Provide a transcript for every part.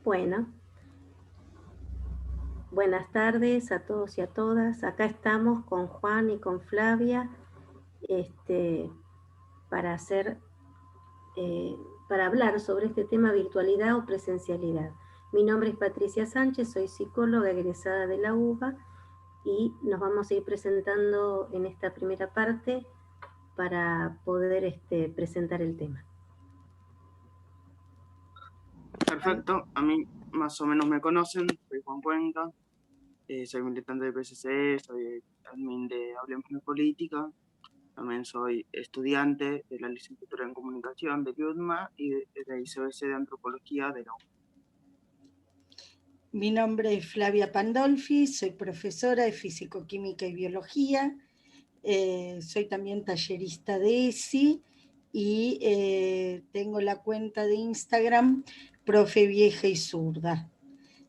Bueno, buenas tardes a todos y a todas. Acá estamos con Juan y con Flavia para hacer, para hablar sobre este tema virtualidad o presencialidad. Mi nombre es Patricia Sánchez, soy psicóloga egresada de la UBA y nos vamos a ir presentando en esta primera parte para poder presentar el tema. Perfecto, a mí más o menos me conocen, soy Juan Cuenca, soy militante del PSC, soy admin de Hablemos de Política, también soy estudiante de la licenciatura en Comunicación de UDMA y de la ICBC de Antropología de la UBA. Mi nombre es Flavia Pandolfi, soy profesora de Físico-Química y Biología, soy también tallerista de ESI y tengo la cuenta de Instagram Profe Vieja y Zurda,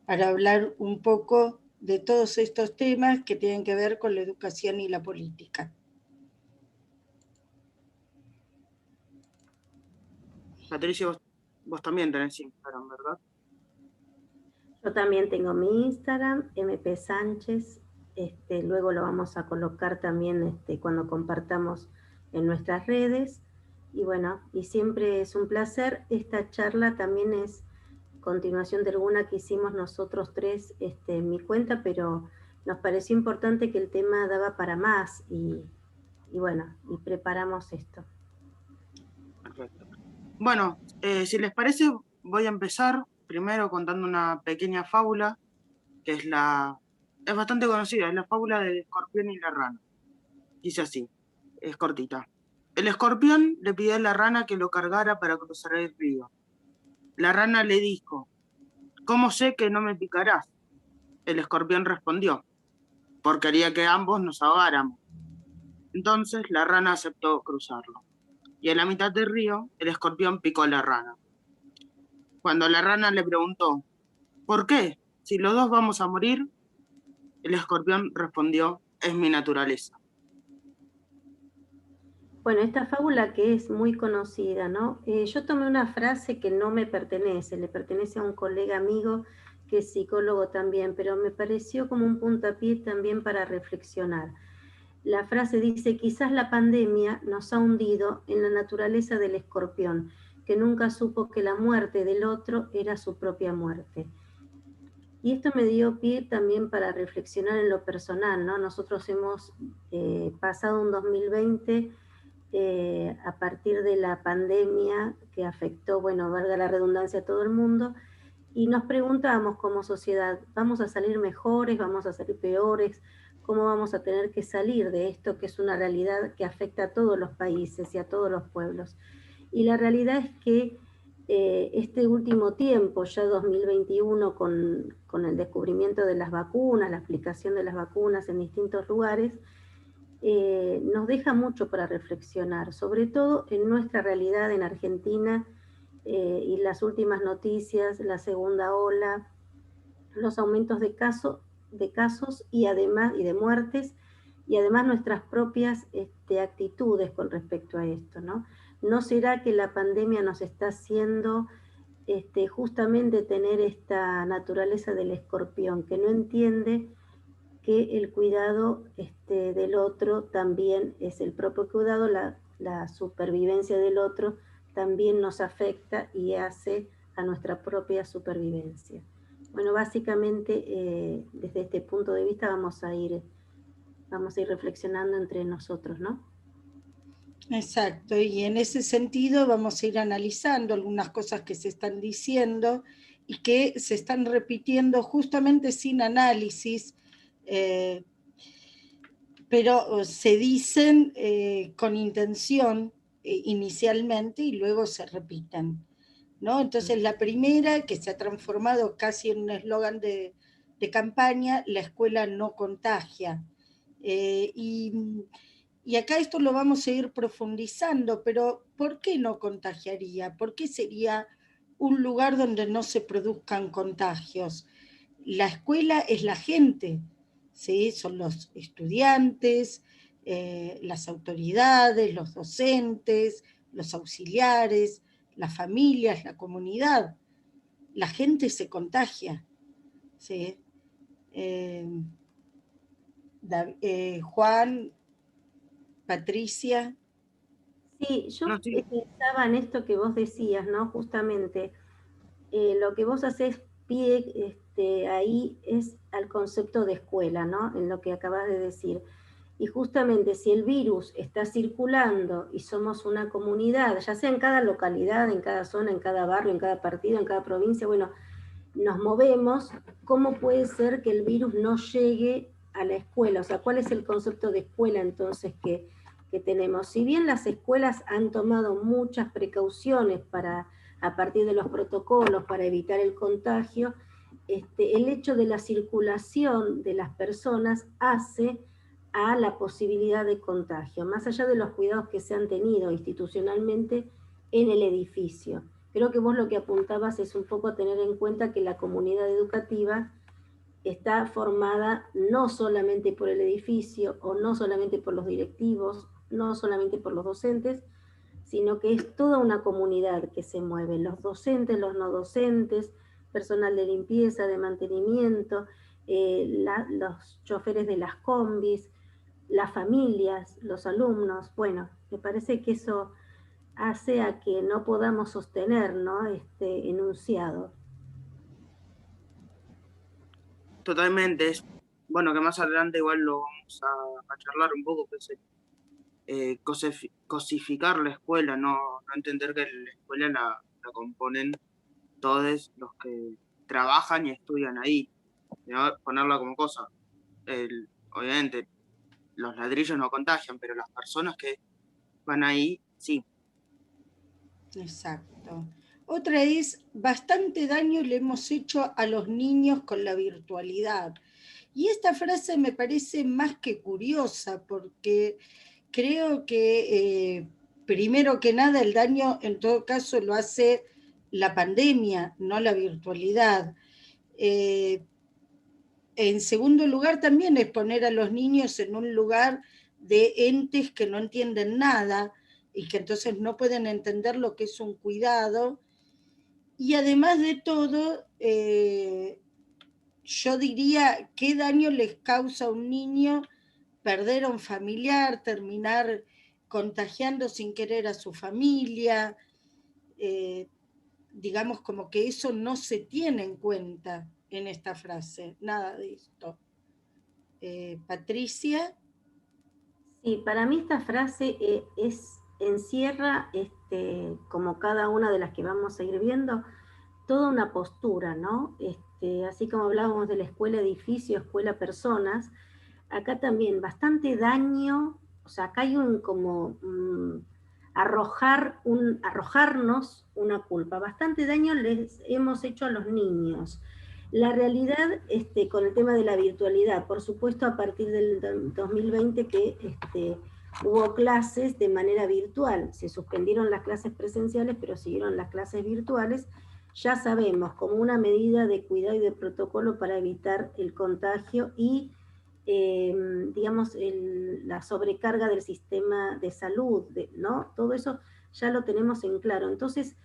para hablar un poco de todos estos temas que tienen que ver con la educación y la política. Patricia, vos también tenés Instagram, ¿verdad? Yo también tengo mi Instagram, MP Sánchez, luego lo vamos a colocar también cuando compartamos en nuestras redes. Y bueno, y siempre es un placer. Esta charla también es continuación de alguna que hicimos nosotros tres en mi cuenta, pero nos pareció importante que el tema daba para más y bueno, y preparamos esto. Perfecto. Bueno, si les parece, voy a empezar primero contando una pequeña fábula, que es bastante conocida, es la fábula del escorpión y la rana. Dice así, es cortita. El escorpión le pidió a la rana que lo cargara para cruzar el río. La rana le dijo, ¿cómo sé que no me picarás? El escorpión respondió, porque quería que ambos nos ahogáramos. Entonces la rana aceptó cruzarlo. Y a la mitad del río, el escorpión picó a la rana. Cuando la rana le preguntó, ¿por qué? Si los dos vamos a morir, el escorpión respondió, es mi naturaleza. Bueno, esta fábula que es muy conocida, ¿no? Yo tomé una frase que no me pertenece, le pertenece a un colega amigo que es psicólogo también, pero me pareció como un puntapié también para reflexionar. La frase dice, quizás la pandemia nos ha hundido en la naturaleza del escorpión, que nunca supo que la muerte del otro era su propia muerte. Y esto me dio pie también para reflexionar en lo personal, ¿no? Nosotros hemos pasado un 2020 a partir de la pandemia que afectó, bueno, valga la redundancia, a todo el mundo, y nos preguntábamos como sociedad, ¿vamos a salir mejores? ¿Vamos a salir peores? ¿Cómo vamos a tener que salir de esto que es una realidad que afecta a todos los países y a todos los pueblos? Y la realidad es que este último tiempo, ya 2021, con el descubrimiento de las vacunas, la aplicación de las vacunas en distintos lugares, nos deja mucho para reflexionar, sobre todo en nuestra realidad en Argentina y las últimas noticias, la segunda ola, los aumentos de casos y además y de muertes, y además nuestras propias actitudes con respecto a esto, ¿no? ¿No será que la pandemia nos está haciendo justamente tener esta naturaleza del escorpión, que no entiende que el cuidado del otro también es el propio cuidado, la supervivencia del otro también nos afecta y hace a nuestra propia supervivencia? Bueno, básicamente desde este punto de vista vamos a ir reflexionando entre nosotros, ¿no? Exacto, y en ese sentido vamos a ir analizando algunas cosas que se están diciendo y que se están repitiendo justamente sin análisis, pero se dicen con intención inicialmente y luego se repiten, ¿no? Entonces la primera, que se ha transformado casi en un eslogan de campaña, la escuela no contagia. Y acá esto lo vamos a ir profundizando, pero ¿por qué no contagiaría? ¿Por qué sería un lugar donde no se produzcan contagios? La escuela es la gente, ¿sí? Son los estudiantes, las autoridades, los docentes, los auxiliares, las familias, la comunidad. la gente se contagia. ¿Sí? Juan, Patricia. Sí, yo No, sí, pensaba en esto que vos decías, ¿no? Justamente, lo que vos haces pie ahí es al concepto de escuela, ¿no? En lo que acabas de decir. Y justamente si el virus está circulando y somos una comunidad, ya sea en cada localidad, en cada zona, en cada barrio, en cada partido, en cada provincia, bueno, nos movemos, ¿cómo puede ser que el virus no llegue a la escuela? O sea, ¿cuál es el concepto de escuela entonces que tenemos? Si bien las escuelas han tomado muchas precauciones para, a partir de los protocolos para evitar el contagio, el hecho de la circulación de las personas hace a la posibilidad de contagio, más allá de los cuidados que se han tenido institucionalmente en el edificio. Creo que vos lo que apuntabas es un poco a tener en cuenta que la comunidad educativa está formada no solamente por el edificio o no solamente por los directivos, no solamente por los docentes, sino que es toda una comunidad que se mueve, los docentes, los no docentes, personal de limpieza, de mantenimiento, los choferes de las combis, las familias, los alumnos. Bueno, me parece que eso hace a que no podamos sostener, ¿no?, este enunciado. totalmente. Es, bueno, que más adelante igual lo vamos a charlar un poco, que es cosificar la escuela, no entender que la escuela la componen todos los que trabajan y estudian ahí, ¿no? Ponerla como cosa. Obviamente, los ladrillos no contagian, pero las personas que van ahí, sí. Exacto. Otra es, bastante daño le hemos hecho a los niños con la virtualidad. Y esta frase me parece más que curiosa porque creo que primero que nada el daño en todo caso lo hace la pandemia, no la virtualidad. En segundo lugar también es poner a los niños en un lugar de entes que no entienden nada y que entonces no pueden entender lo que es un cuidado. Y además de todo, yo diría, ¿qué daño les causa a un niño perder a un familiar, terminar contagiando sin querer a su familia? Digamos como que eso no se tiene en cuenta en esta frase, nada de esto. Patricia. Sí, para mí esta frase encierra, como cada una de las que vamos a ir viendo, toda una postura, ¿no? Así como hablábamos de la escuela edificio, escuela personas, acá también bastante daño, o sea, acá hay un como arrojarnos una culpa, bastante daño les hemos hecho a los niños. La realidad, con el tema de la virtualidad, por supuesto a partir del 2020 que hubo clases de manera virtual, se suspendieron las clases presenciales, pero siguieron las clases virtuales, ya sabemos, como una medida de cuidado y de protocolo para evitar el contagio y, digamos, la sobrecarga del sistema de salud, ¿no? Todo eso ya lo tenemos en claro. Entonces,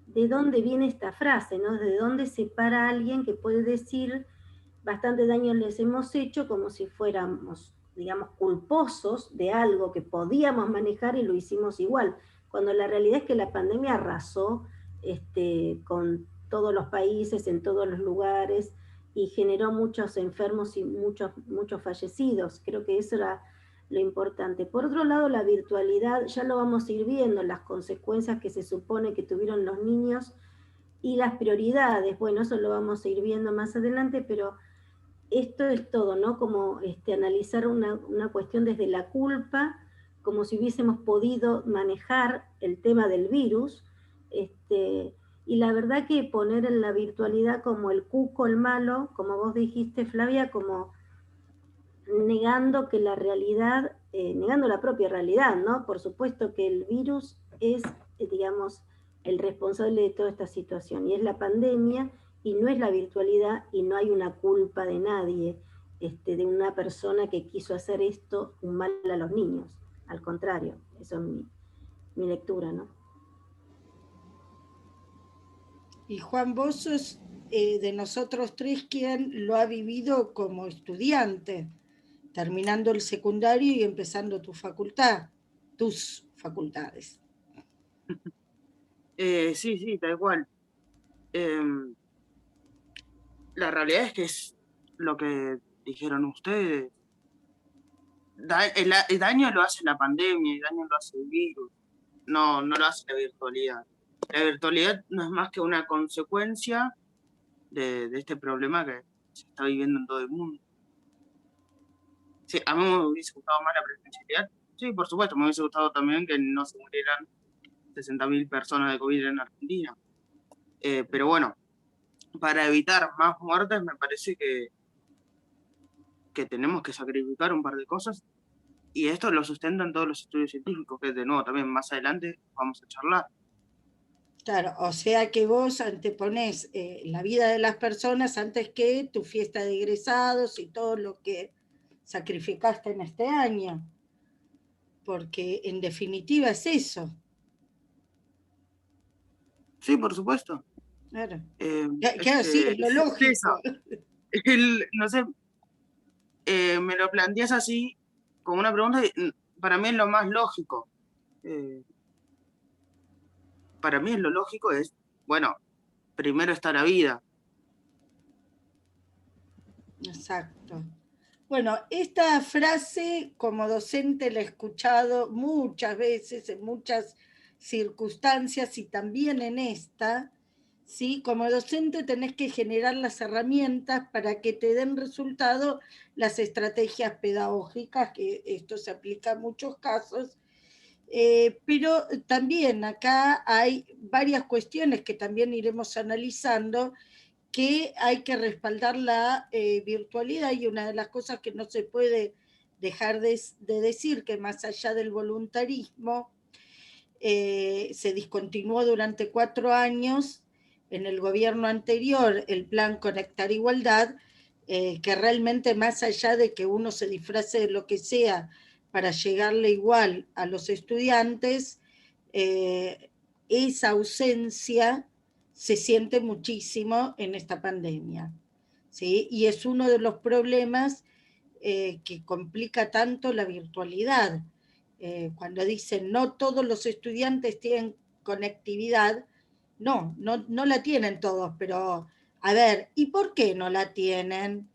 ¿de dónde viene esta frase, ¿no? ¿De dónde se para alguien que puede decir bastante daño les hemos hecho como si fuéramos, digamos, culposos de algo que podíamos manejar y lo hicimos igual? Cuando la realidad es que la pandemia arrasó con todos los países, en todos los lugares, y generó muchos enfermos y muchos fallecidos. Creo que eso era lo importante. Por otro lado, la virtualidad, ya lo vamos a ir viendo, las consecuencias que se supone que tuvieron los niños y las prioridades. Bueno, eso lo vamos a ir viendo más adelante, pero esto es todo, ¿no? Como analizar una cuestión desde la culpa, como si hubiésemos podido manejar el tema del virus, y la verdad que poner en la virtualidad como el cuco, el malo, como vos dijiste, Flavia, como negando que la realidad, negando la propia realidad, ¿no? Por supuesto que el virus es, digamos, el responsable de toda esta situación, y es la pandemia, y no es la virtualidad, y no hay una culpa de nadie, de una persona que quiso hacer esto un mal a los niños. Al contrario, eso es mi lectura, ¿no? Y Juan, vos sos de nosotros tres quien lo ha vivido como estudiante, terminando el secundario y empezando tu facultad, tus facultades. Sí, tal cual. Em, la realidad es que es lo que dijeron ustedes. El daño lo hace la pandemia, el daño lo hace el virus, no lo hace la virtualidad. La virtualidad no es más que una consecuencia de este problema que se está viviendo en todo el mundo. Sí, a mí me hubiese gustado más la presencialidad. Sí, por supuesto, me hubiese gustado también que no se murieran 60.000 personas de COVID en Argentina. Pero bueno, para evitar más muertes me parece que tenemos que sacrificar un par de cosas y esto lo sustentan todos los estudios científicos, que de nuevo también más adelante vamos a charlar. Claro, o sea que vos anteponés la vida de las personas antes que tu fiesta de egresados y todo lo que sacrificaste en este año, porque en definitiva es eso. Sí, por supuesto. Claro, Es claro, sí, que es lo es eso. lógico. No sé, me lo planteas así como una pregunta y para mí es lo más lógico. Eh, para mí lo lógico es, bueno, primero está la vida. Exacto. Bueno, esta frase como docente la he escuchado muchas veces, en muchas circunstancias y también en esta, ¿sí? Como docente tenés que generar las herramientas para que te den resultado las estrategias pedagógicas, que esto se aplica en muchos casos, pero también acá hay varias cuestiones que también iremos analizando que hay que respaldar la virtualidad y una de las cosas que no se puede dejar de decir que más allá del voluntarismo se discontinuó durante 4 años en el gobierno anterior el plan Conectar Igualdad, que realmente más allá de que uno se disfrace de lo que sea para llegarle igual a los estudiantes, esa ausencia se siente muchísimo en esta pandemia, ¿sí? Y es uno de los problemas que complica tanto la virtualidad. Cuando dicen no todos los estudiantes tienen conectividad, no la tienen todos, pero a ver, ¿y por qué no la tienen?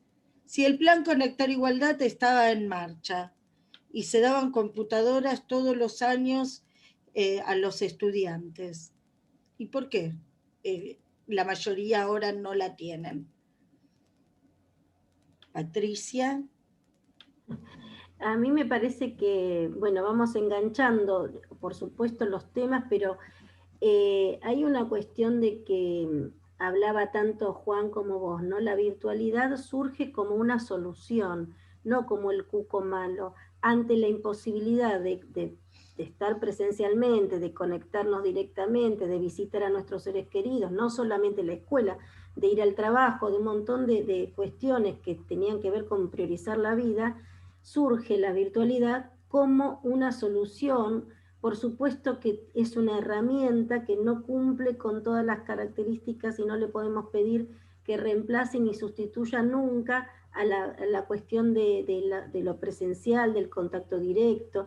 Si el plan Conectar Igualdad estaba en marcha y se daban computadoras todos los años a los estudiantes, ¿y por qué la mayoría ahora no la tienen? Patricia. A mí me parece que, bueno, vamos enganchando, por supuesto, los temas, pero hay una cuestión de que hablaba tanto Juan como vos, ¿no? La virtualidad surge como una solución, no como el cuco malo, ante la imposibilidad de estar presencialmente, de conectarnos directamente, de visitar a nuestros seres queridos, no solamente la escuela, de ir al trabajo, de un montón de cuestiones que tenían que ver con priorizar la vida, surge la virtualidad como una solución. Por supuesto que es una herramienta que no cumple con todas las características y no le podemos pedir que reemplace ni sustituya nunca a la cuestión de lo presencial, del contacto directo,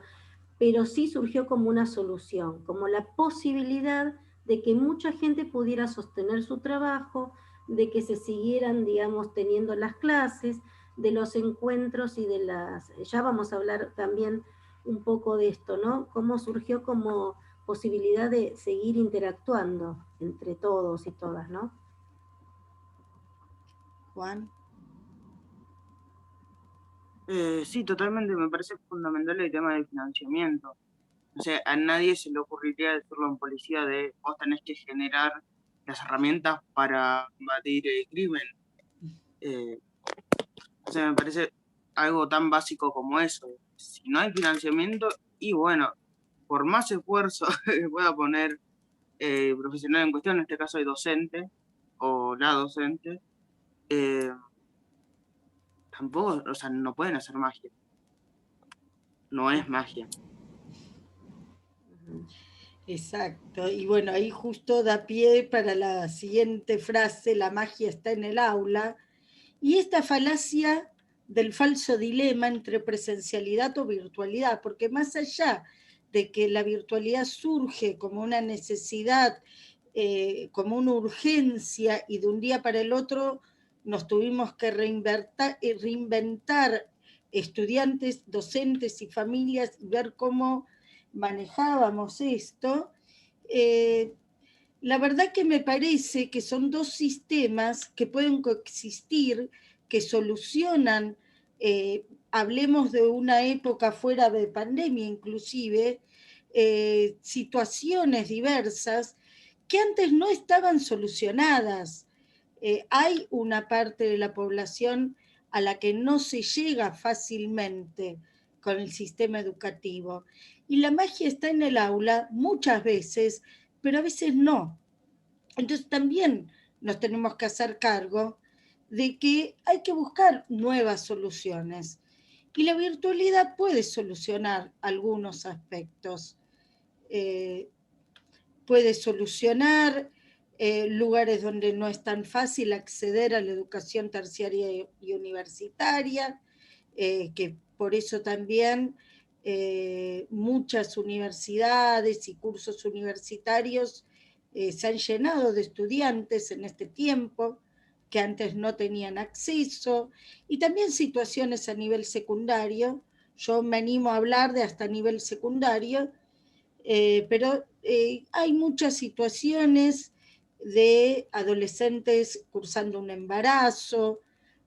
pero sí surgió como una solución, como la posibilidad de que mucha gente pudiera sostener su trabajo, de que se siguieran, digamos, teniendo las clases, de los encuentros y de las... Ya vamos a hablar también un poco de esto, ¿no? Cómo surgió como posibilidad de seguir interactuando entre todos y todas, ¿no? Juan. Sí, totalmente, me parece fundamental el tema del financiamiento. O sea, a nadie se le ocurriría decirlo en policía de vos tenés que generar las herramientas para combatir el crimen. Eh, o sea, me parece algo tan básico como eso. Si no hay financiamiento, y bueno, por más esfuerzo que pueda poner el profesional en cuestión, en este caso el docente o la docente, eh, tampoco, o sea, no pueden hacer magia. No es magia. Exacto, y bueno, ahí justo da pie para la siguiente frase: la magia está en el aula, y esta falacia del falso dilema entre presencialidad o virtualidad, porque más allá de que la virtualidad surge como una necesidad, como una urgencia, y de un día para el otro nos tuvimos que reinventar estudiantes, docentes y familias, y ver cómo manejábamos esto. eh, la verdad que me parece que son dos sistemas que pueden coexistir, que solucionan, hablemos de una época fuera de pandemia inclusive, situaciones diversas que antes no estaban solucionadas. Hay una parte de la población a la que no se llega fácilmente con el sistema educativo. Y la magia está en el aula muchas veces, pero a veces no. Entonces también nos tenemos que hacer cargo de que hay que buscar nuevas soluciones. Y la virtualidad puede solucionar algunos aspectos. Eh, Puede solucionar lugares donde no es tan fácil acceder a la educación terciaria y universitaria, que por eso también muchas universidades y cursos universitarios se han llenado de estudiantes en este tiempo que antes no tenían acceso, y también situaciones a nivel secundario. Yo me animo a hablar de hasta nivel secundario, pero hay muchas situaciones de adolescentes cursando un embarazo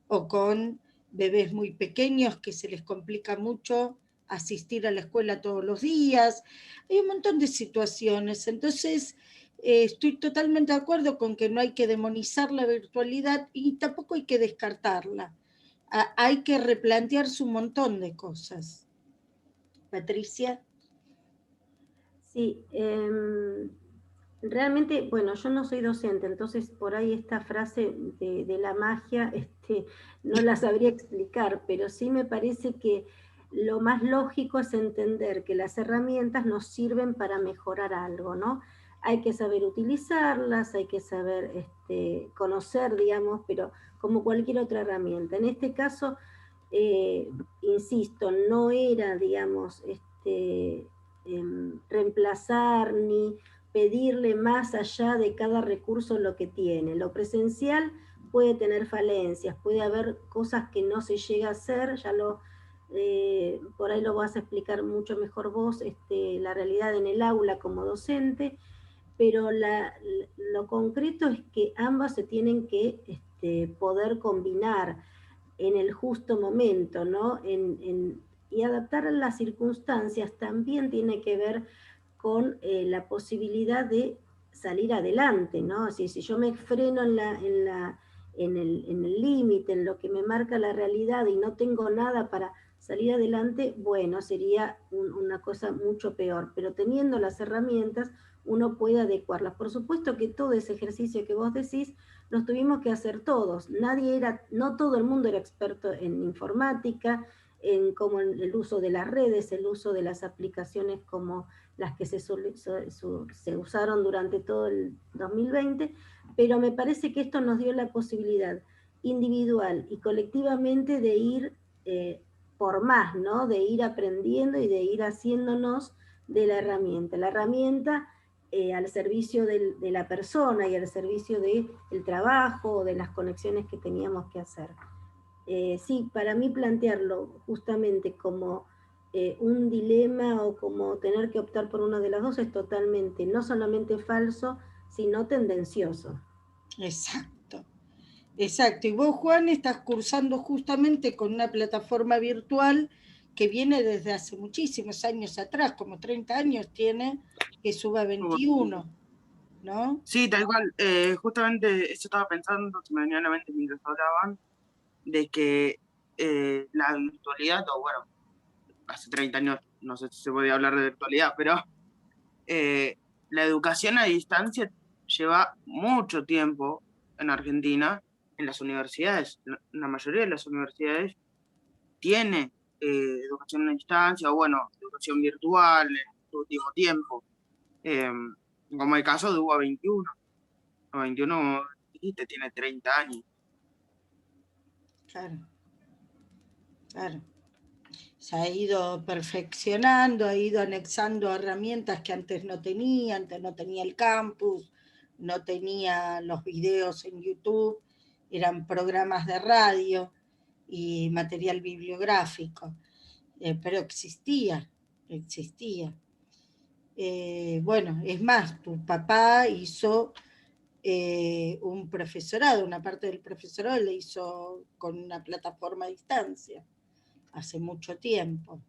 o con bebés muy pequeños que se les complica mucho asistir a la escuela todos los días. Hay un montón de situaciones. Entonces, estoy totalmente de acuerdo con que no hay que demonizar la virtualidad y tampoco hay que descartarla. Hay que replantearse un montón de cosas. Patricia. Sí, realmente, bueno, yo no soy docente, entonces por ahí esta frase de la magia no la sabría explicar, pero sí me parece que lo más lógico es entender que las herramientas nos sirven para mejorar algo, ¿no? Hay que saber utilizarlas, hay que saber conocer, digamos, pero como cualquier otra herramienta. En este caso, insisto, no era, digamos, reemplazar ni pedirle más allá de cada recurso lo que tiene. Lo presencial puede tener falencias, puede haber cosas que no se llega a hacer, por ahí lo vas a explicar mucho mejor vos, la realidad en el aula como docente, pero lo concreto es que ambas se tienen que poder combinar en el justo momento, ¿no? Y adaptar a las circunstancias también tiene que ver con la posibilidad de salir adelante, ¿no? Si yo me freno en el límite, en lo que me marca la realidad y no tengo nada para salir adelante, bueno, sería una cosa mucho peor, pero teniendo las herramientas uno puede adecuarlas. Por supuesto que todo ese ejercicio que vos decís los tuvimos que hacer todos. No todo el mundo era experto en informática, en como el uso de las redes, el uso de las aplicaciones como las que se usaron durante todo el 2020, pero me parece que esto nos dio la posibilidad individual y colectivamente de ir por más, ¿no? De ir aprendiendo y de ir haciéndonos de la herramienta. La herramienta al servicio de la persona y al servicio del trabajo o de las conexiones que teníamos que hacer. Sí, para mí plantearlo justamente como un dilema o como tener que optar por una de las dos es totalmente, no solamente falso, sino tendencioso. Exacto, exacto. Y vos, Juan, estás cursando justamente con una plataforma virtual que viene desde hace muchísimos años atrás, como 30 años tiene, que Suba 21, ¿no? Sí, tal cual. Justamente eso estaba pensando, se me venía a la mente mientras hablaban, de que la virtualidad, o bueno, hace 30 años no sé si se podía hablar de virtualidad, pero eh, la educación a distancia lleva mucho tiempo en Argentina, en las universidades. La mayoría de las universidades tiene educación a distancia, o bueno, educación virtual en su último tiempo. como el caso de UBA 21. UBA 21, como dijiste, tiene 30 años. Claro, claro. Se ha ido perfeccionando, ha ido anexando herramientas que antes no tenía el campus, no tenía los videos en YouTube, eran programas de radio y material bibliográfico, pero existía. Bueno, es más, tu papá hizo un profesorado, una parte del profesorado le hizo con una plataforma a distancia, hace mucho tiempo.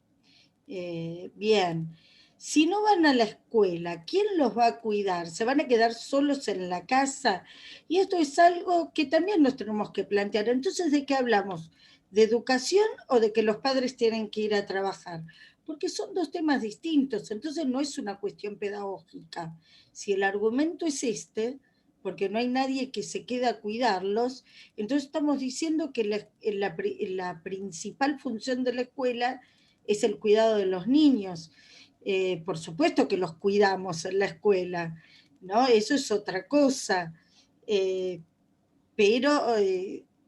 Bien, si no van a la escuela, ¿quién los va a cuidar? ¿Se van a quedar solos en la casa? Y esto es algo que también nos tenemos que plantear. Entonces, ¿de qué hablamos? ¿De educación o de que los padres tienen que ir a trabajar? Porque son dos temas distintos, entonces no es una cuestión pedagógica. Si el argumento es este, porque no hay nadie que se quede a cuidarlos, entonces estamos diciendo que la principal función de la escuela es el cuidado de los niños. Por supuesto que los cuidamos en la escuela, ¿no? Eso es otra cosa. Pero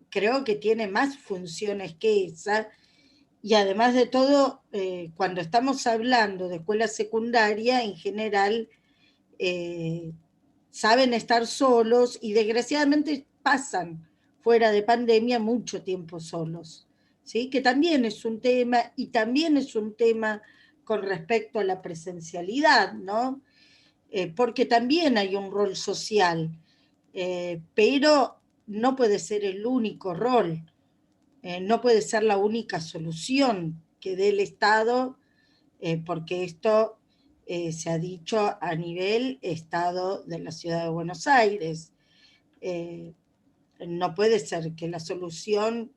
creo que tiene más funciones que esa. Y además de todo, cuando estamos hablando de escuela secundaria, en general, saben estar solos y desgraciadamente pasan fuera de pandemia mucho tiempo solos, ¿sí? Que también es un tema, y también es un tema con respecto a la presencialidad, ¿no? Porque también hay un rol social, pero no puede ser el único rol, no puede ser la única solución que dé el Estado, porque esto se ha dicho a nivel Estado de la Ciudad de Buenos Aires. No puede ser que la solución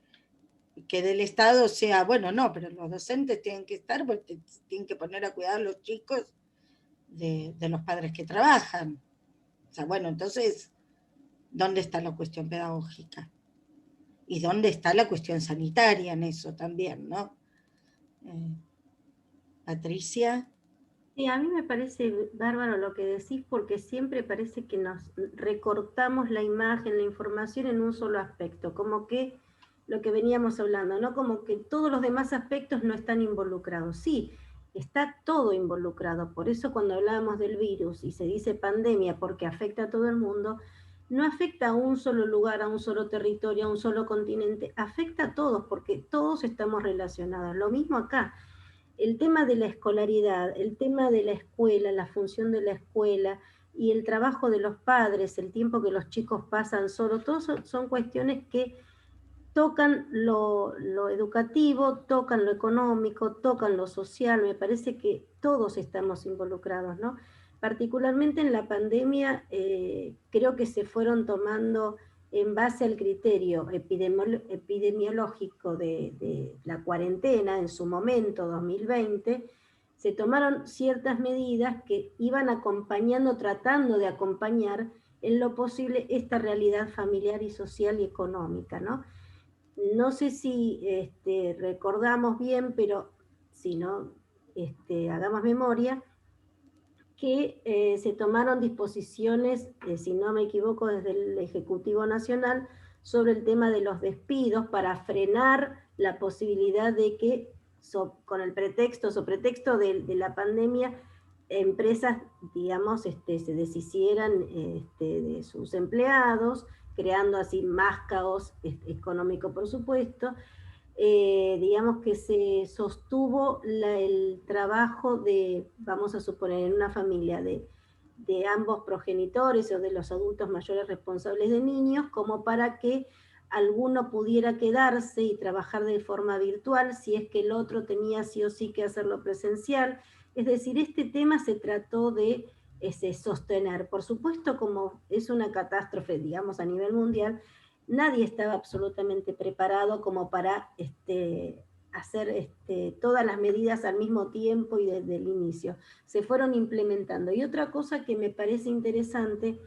que del Estado sea, bueno, no, pero los docentes tienen que estar, porque tienen que poner a cuidar a los chicos de los padres que trabajan. O sea, bueno, entonces, ¿dónde está la cuestión pedagógica? ¿Y dónde está la cuestión sanitaria en eso también, no? Patricia. Sí, a mí me parece bárbaro lo que decís, porque siempre parece que nos recortamos la imagen, la información en un solo aspecto, como que lo que veníamos hablando, ¿no? Como que todos los demás aspectos no están involucrados. Sí, está todo involucrado. Por eso cuando hablábamos del virus y se dice pandemia porque afecta a todo el mundo, no afecta a un solo lugar, a un solo territorio, a un solo continente, afecta a todos porque todos estamos relacionados. Lo mismo acá. El tema de la escolaridad, el tema de la escuela, la función de la escuela y el trabajo de los padres, el tiempo que los chicos pasan solos, todos son cuestiones que tocan lo educativo, tocan lo económico, tocan lo social. Me parece que todos estamos involucrados, ¿no? Particularmente en la pandemia, creo que se fueron tomando en base al criterio epidemiológico de la cuarentena en su momento, 2020, se tomaron ciertas medidas que iban acompañando, tratando de acompañar en lo posible esta realidad familiar y social y económica, ¿no? No sé si recordamos bien, pero si no, hagamos memoria, que se tomaron disposiciones, si no me equivoco, desde el Ejecutivo Nacional sobre el tema de los despidos para frenar la posibilidad de que, con el pretexto, de la pandemia, empresas, digamos, se deshicieran de sus empleados, creando así más caos económico, por supuesto. Digamos que se sostuvo el trabajo de, vamos a suponer, en una familia de ambos progenitores o de los adultos mayores responsables de niños, como para que alguno pudiera quedarse y trabajar de forma virtual si es que el otro tenía sí o sí que hacerlo presencial. Es decir, este tema se trató de sostener. Por supuesto, como es una catástrofe, digamos, a nivel mundial, nadie estaba absolutamente preparado como para hacer todas las medidas al mismo tiempo y desde el inicio. Se fueron implementando. Y otra cosa que me parece interesante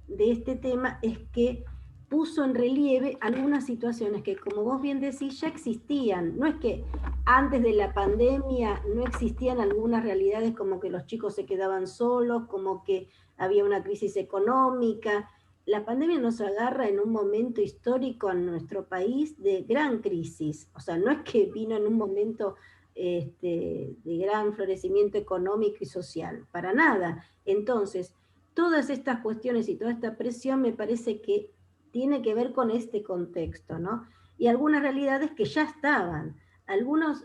de este tema es que puso en relieve algunas situaciones que, como vos bien decís, ya existían. No es que antes de la pandemia no existían algunas realidades como que los chicos se quedaban solos, como que había una crisis económica. La pandemia nos agarra en un momento histórico en nuestro país de gran crisis. O sea, no es que vino en un momento de gran florecimiento económico y social, para nada. Entonces, todas estas cuestiones y toda esta presión me parece que tiene que ver con este contexto, ¿no? Y algunas realidades que ya estaban, algunos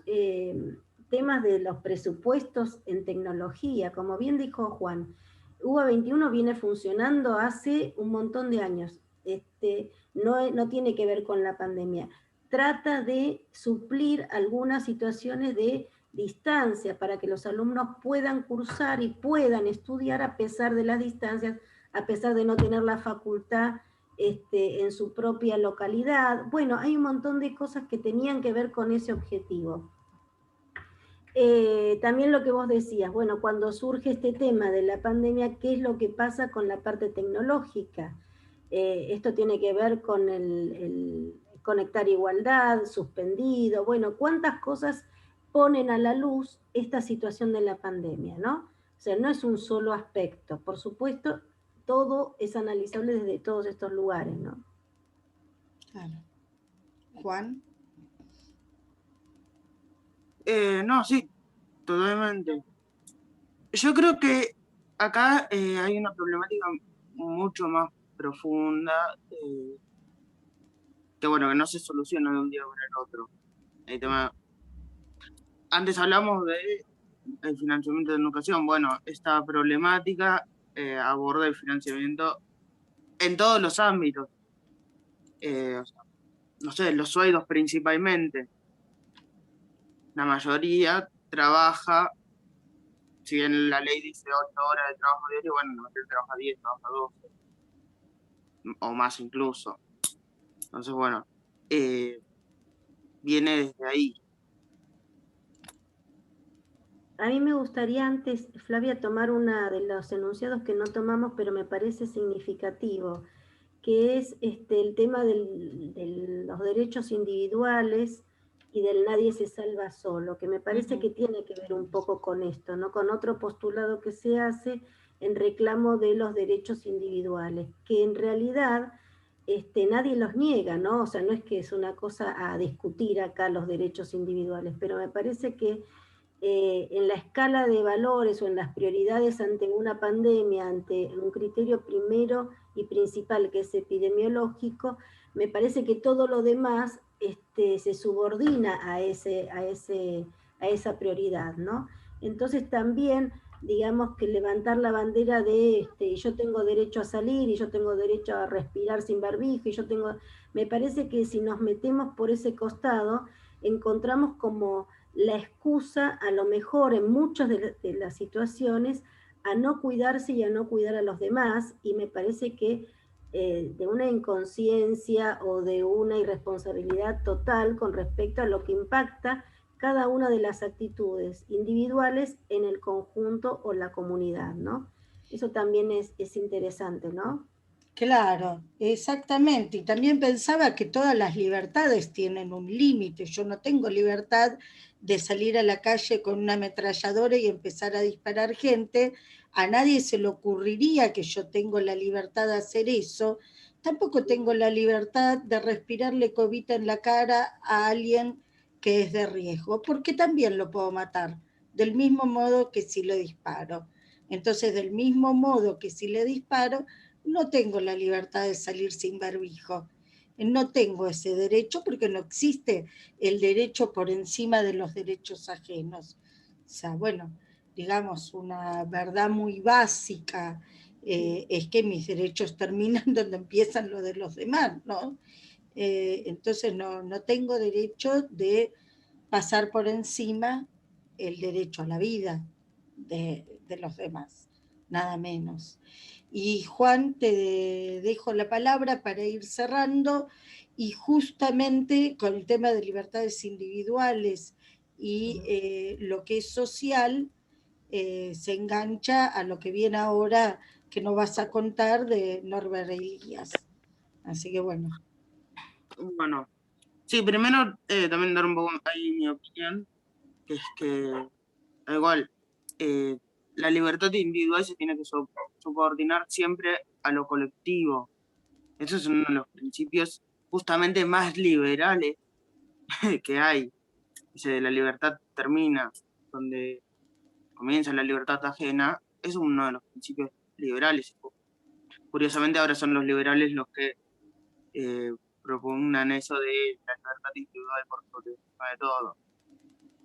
temas de los presupuestos en tecnología, como bien dijo Juan, UBA 21 viene funcionando hace un montón de años, no tiene que ver con la pandemia, trata de suplir algunas situaciones de distancia para que los alumnos puedan cursar y puedan estudiar a pesar de las distancias, a pesar de no tener la facultad en su propia localidad. Bueno, hay un montón de cosas que tenían que ver con ese objetivo. También lo que vos decías, bueno, cuando surge este tema de la pandemia, ¿qué es lo que pasa con la parte tecnológica? Esto tiene que ver con el conectar igualdad, suspendido, bueno, cuántas cosas ponen a la luz esta situación de la pandemia, ¿no? O sea, no es un solo aspecto, por supuesto, todo es analizable desde todos estos lugares, ¿no? Claro. Juan. No, sí, totalmente. Yo creo que acá hay una problemática mucho más profunda, que bueno, que no se soluciona de un día para el otro. El tema, antes hablamos de el financiamiento de educación. Bueno, esta problemática aborda el financiamiento en todos los ámbitos. O sea, no sé, los sueldos principalmente. La mayoría trabaja, si bien la ley dice 8 horas de trabajo diario, bueno, la mayoría trabaja 10, trabaja 12, o más incluso. Entonces, bueno, eh, viene desde ahí. A mí me gustaría antes, Flavia, tomar uno de los enunciados que no tomamos, pero me parece significativo, que es el tema de los derechos individuales y del nadie se salva solo, que me parece que tiene que ver un poco con esto, ¿no? Con otro postulado que se hace en reclamo de los derechos individuales, que en realidad nadie los niega, ¿no? O sea, no es que es una cosa a discutir acá los derechos individuales, pero me parece que en la escala de valores o en las prioridades ante una pandemia, ante un criterio primero y principal que es epidemiológico, me parece que todo lo demás se subordina a esa prioridad, ¿no? Entonces también, digamos que levantar la bandera de yo tengo derecho a salir y yo tengo derecho a respirar sin barbijo y yo tengo, me parece que si nos metemos por ese costado, encontramos como la excusa, a lo mejor en muchas de las situaciones, a no cuidarse y a no cuidar a los demás, y me parece que de una inconsciencia o de una irresponsabilidad total con respecto a lo que impacta cada una de las actitudes individuales en el conjunto o la comunidad, ¿no? Eso también es interesante, ¿no? Claro, exactamente. Y también pensaba que todas las libertades tienen un límite. Yo no tengo libertad de salir a la calle con una ametralladora y empezar a disparar gente. A nadie se le ocurriría que yo tengo la libertad de hacer eso. Tampoco tengo la libertad de respirarle covita en la cara a alguien que es de riesgo, porque también lo puedo matar, del mismo modo que si le disparo. Entonces, del mismo modo que si le disparo, no tengo la libertad de salir sin barbijo. No tengo ese derecho porque no existe el derecho por encima de los derechos ajenos. O sea, bueno, digamos, una verdad muy básica es que mis derechos terminan donde empiezan los de los demás, ¿no? Entonces no tengo derecho de pasar por encima el derecho a la vida de los demás, nada menos. Y Juan, te dejo la palabra para ir cerrando y justamente con el tema de libertades individuales y lo que es social, se engancha a lo que viene ahora que nos vas a contar de Norbert Elias. Así que bueno. Bueno, sí, primero también dar un poco ahí mi opinión, que es que, igual, la libertad individual se tiene que subordinar siempre a lo colectivo. Eso es uno de los principios justamente más liberales que hay. Dice, la libertad termina donde comienza la libertad ajena, es uno de los principios liberales. Curiosamente ahora son los liberales los que propugnan eso de la libertad individual por sobre de todo.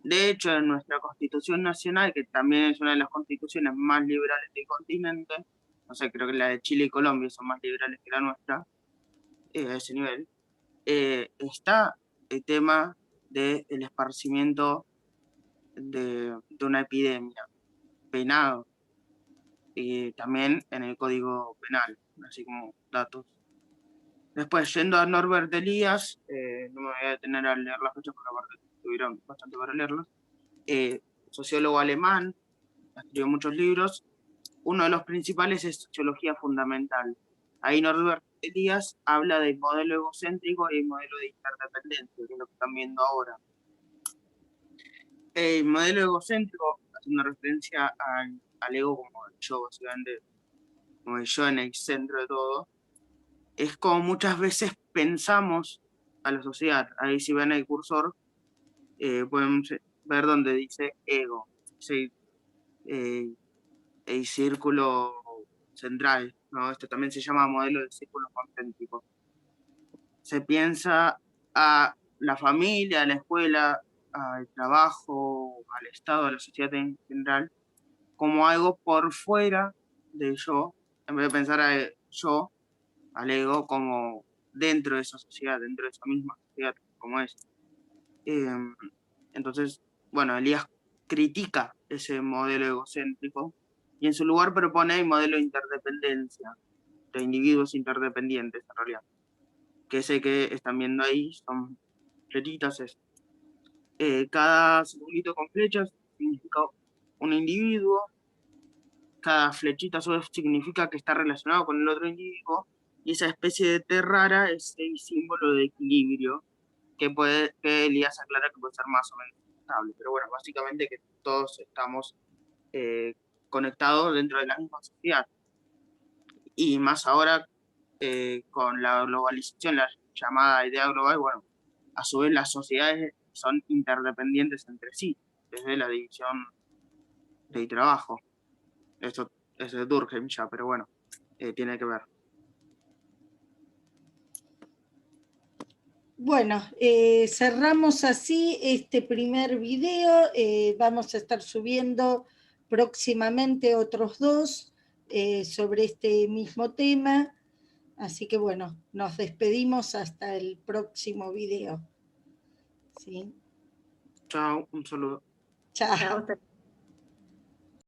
De hecho, en nuestra Constitución Nacional, que también es una de las constituciones más liberales del continente, no sé, creo que la de Chile y Colombia son más liberales que la nuestra, a ese nivel, está el tema del esparcimiento de una epidemia, penado, y también en el Código Penal, así como datos. Después, yendo a Norbert Elias, no me voy a detener a leer las fechas porque aparte tuvieron bastante para leerlas, sociólogo alemán, escribió muchos libros. Uno de los principales es Sociología Fundamental. Ahí Norbert Elias habla del modelo egocéntrico y el modelo de interdependencia, que es lo que están viendo ahora. El modelo egocéntrico, haciendo referencia al ego como el yo, básicamente, como el yo en el centro de todo, es como muchas veces pensamos a la sociedad. Ahí si ven el cursor, pueden ver donde dice ego, dice, el círculo central, ¿no? Esto también se llama modelo de círculo concéntrico. Se piensa a la familia, a la escuela, al trabajo, al Estado, a la sociedad en general, como algo por fuera del yo, en vez de pensar al yo, al ego, como dentro de esa sociedad, dentro de esa misma sociedad, como es. Entonces, bueno, Elías critica ese modelo egocéntrico y en su lugar propone el modelo de interdependencia, de individuos interdependientes en realidad, que ese que están viendo ahí, son flechitas, es cada circulito con flechas significa un individuo, cada flechita a su vez significa que está relacionado con el otro individuo, y esa especie de T rara es el símbolo de equilibrio, que Elías aclara que puede ser más o menos estable, pero bueno, básicamente que todos estamos conectados dentro de la misma sociedad. Y más ahora con la globalización, la llamada idea global, bueno, a su vez las sociedades son interdependientes entre sí, desde la división del trabajo. Esto es de Durkheim ya, pero bueno, tiene que ver. Bueno, cerramos así este primer video. Vamos a estar subiendo próximamente otros dos sobre este mismo tema. Así que bueno, nos despedimos hasta el próximo video. ¿Sí? Chao, un saludo. Chao. Chao.